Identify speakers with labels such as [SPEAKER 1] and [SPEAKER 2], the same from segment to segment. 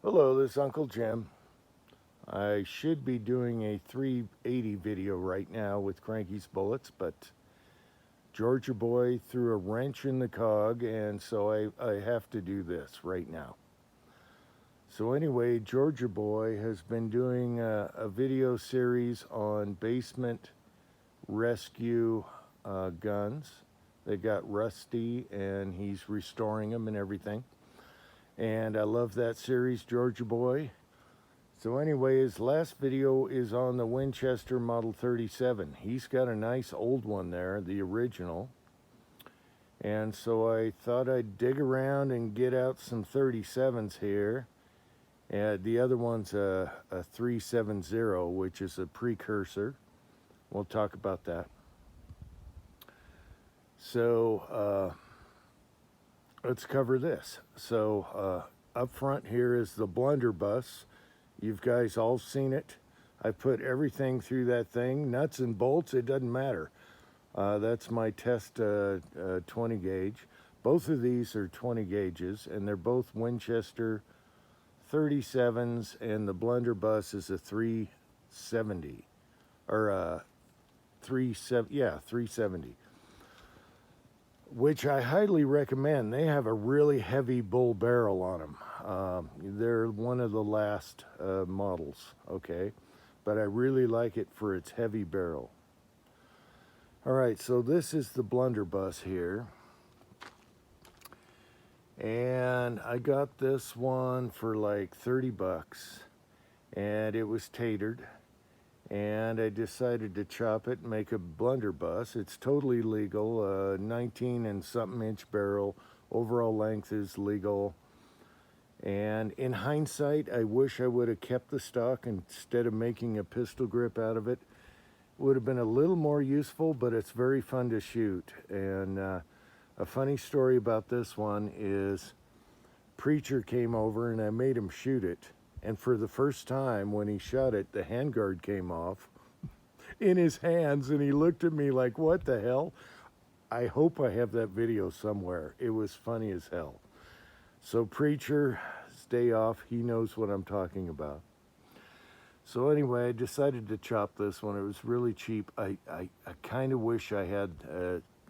[SPEAKER 1] Hello, this is Uncle Jim. I should be doing a 380 video right now with Cranky's Bullets, but Georgia Boy threw a wrench in the cog, and so I have to do this right now. So anyway, Georgia Boy has been doing a video series on basement rescue guns. They got rusty, and he's restoring them and everything. And I love that series, Georgia Boy. So anyway, his last video is on the Winchester Model 37. He's got a nice old one there, the original. And so I thought I'd dig around and get out some 37's here. And the other one's a 370, which is a precursor. We'll talk about that. So let's cover this. So up front here is the blunderbuss. You've guys all seen it. I put everything through that thing, nuts and bolts, it doesn't matter. That's my test 20 gauge. Both of these are 20 gauges, and they're both Winchester 37's, and the blunderbuss is a 370, or 370, which I highly recommend. They have a really heavy bull barrel on them. They're one of the last models, okay? But I really like it for its heavy barrel. All right, so this is the blunderbuss here. And I got this one for like 30 bucks. And it was tatered. And I decided to chop it and make a blunderbuss. It's totally legal, 19 and something inch barrel. Overall length is legal. And in hindsight, I wish I would have kept the stock instead of making a pistol grip out of it. It would have been a little more useful, but it's very fun to shoot. And a funny story about this one is Preacher came over and I made him shoot it. And for the first time when he shot it, the handguard came off in his hands, and he looked at me like, what the hell? I hope I have that video somewhere. It was funny as hell. So Preacher, stay off. He knows what I'm talking about. So anyway, I decided to chop this one. It was really cheap. I kind of wish I had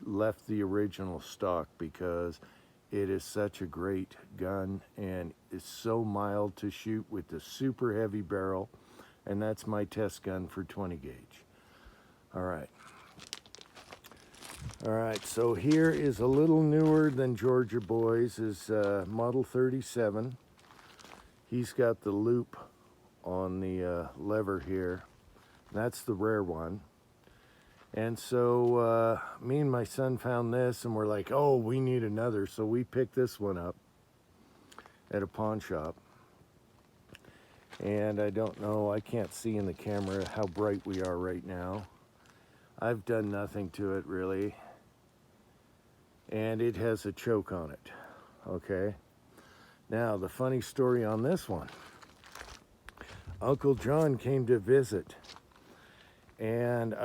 [SPEAKER 1] left the original stock, because it is such a great gun, and it's so mild to shoot with the super heavy barrel. And that's my test gun for 20 gauge. All right. All right, so here is a little newer than Georgia Boy's, is Model 37. He's got the loop on the lever here. That's the rare one. And so me and my son found this, and we're like, oh, we need another. So we picked this one up at a pawn shop. And I don't know, I can't see in the camera how bright we are right now. I've done nothing to it really. And it has a choke on it, okay? Now, the funny story on this one. Uncle John came to visit, and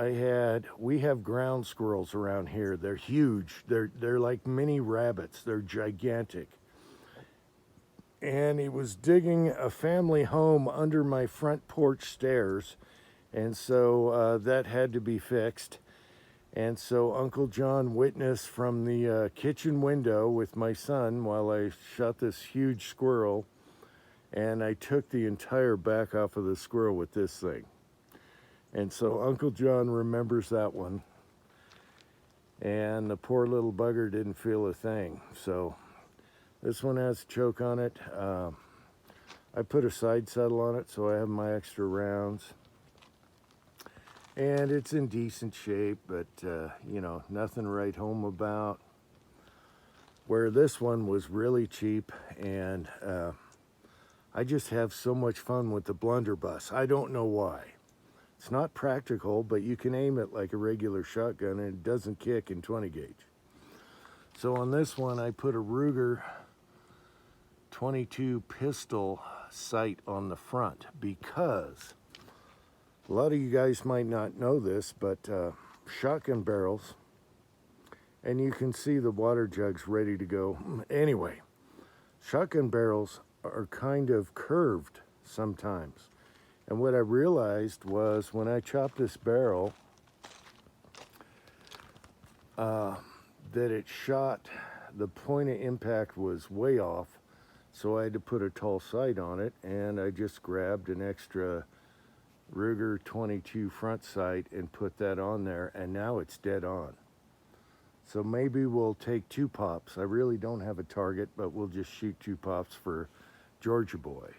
[SPEAKER 1] we have ground squirrels around here. They're huge. They're like mini rabbits. They're gigantic. And he was digging a family home under my front porch stairs, and so that had to be fixed. And so Uncle John witnessed from the kitchen window with my son while I shot this huge squirrel, and I took the entire back off of the squirrel with this thing. And so Uncle John remembers that one, and the poor little bugger didn't feel a thing. So this one has a choke on it. I put a side saddle on it, so I have my extra rounds. And it's in decent shape, but, you know, nothing to write home about. Where this one was really cheap, and I just have so much fun with the blunderbuss. I don't know why. It's not practical, but you can aim it like a regular shotgun, and it doesn't kick in 20 gauge. So on this one, I put a Ruger 22 pistol sight on the front, because a lot of you guys might not know this, but shotgun barrels, and you can see the water jugs ready to go. Anyway, shotgun barrels are kind of curved sometimes. And what I realized was when I chopped this barrel, that it shot, the point of impact was way off, so I had to put a tall sight on it, and I just grabbed an extra Ruger 22 front sight and put that on there, and now it's dead on. So maybe we'll take 2 pops. I really don't have a target, but we'll just shoot 2 pops for Georgia Boy.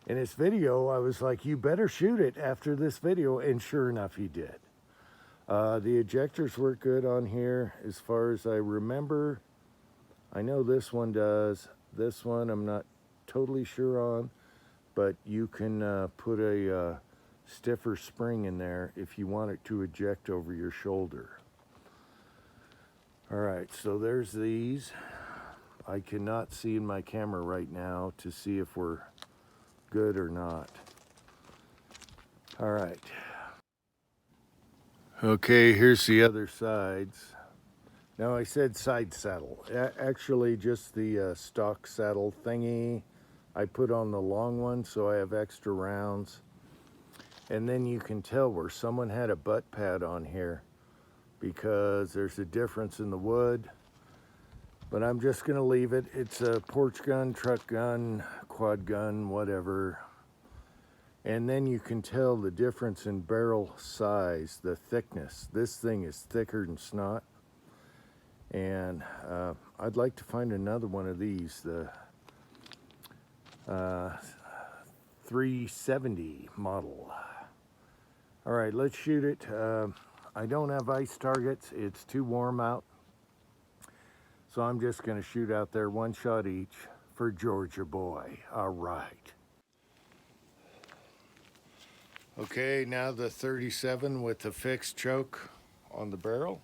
[SPEAKER 1] In this video, I was like, you better shoot it after this video, and sure enough, he did. The ejectors work good on here as far as I remember. I know this one does. This one I'm not totally sure on, but you can put a stiffer spring in there if you want it to eject over your shoulder. All right, so there's these. I cannot see in my camera right now to see if we're good or not. All right. Okay, here's the other sides. Now I said side saddle. Actually just the stock saddle thingy. I put on the long one so I have extra rounds. And then you can tell where someone had a butt pad on here because there's a difference in the wood. But I'm just gonna leave it. It's a porch gun, truck gun, quad gun, whatever. And then you can tell the difference in barrel size, the thickness. This thing is thicker than snot. And I'd like to find another one of these, the 370 model. All right, let's shoot it. I don't have ice targets. It's too warm out. So I'm just gonna shoot out there, 1 shot each for Georgia Boy. All right. Okay, now the 37 with the fixed choke on the barrel.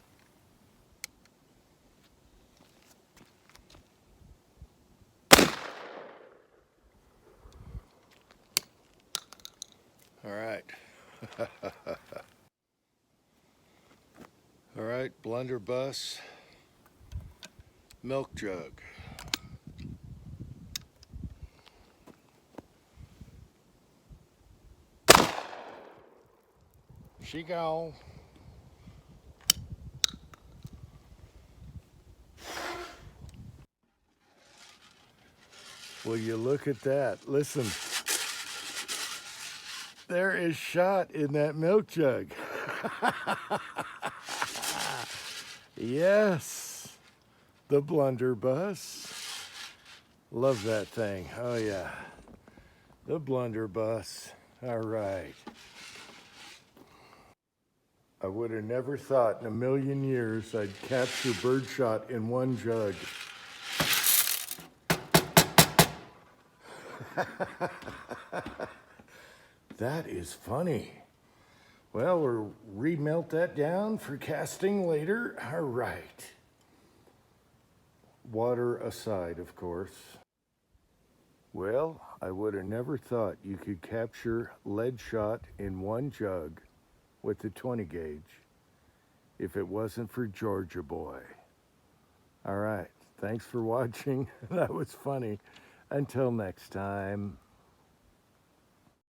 [SPEAKER 1] All right. All right, blunderbuss, milk jug. She gone. Will you look at that? Listen. There is shot in that milk jug. Yes, the blunderbuss. Love that thing. Oh yeah, the blunderbuss. All right. I would have never thought in a million years I'd capture birdshot in 1 jug. That is funny. Well, we'll remelt that down for casting later. All right. Water aside, of course. Well, I would have never thought you could capture lead shot in 1 jug with the 20 gauge if it wasn't for Georgia Boy. All right. Thanks for watching. That was funny. Until next time.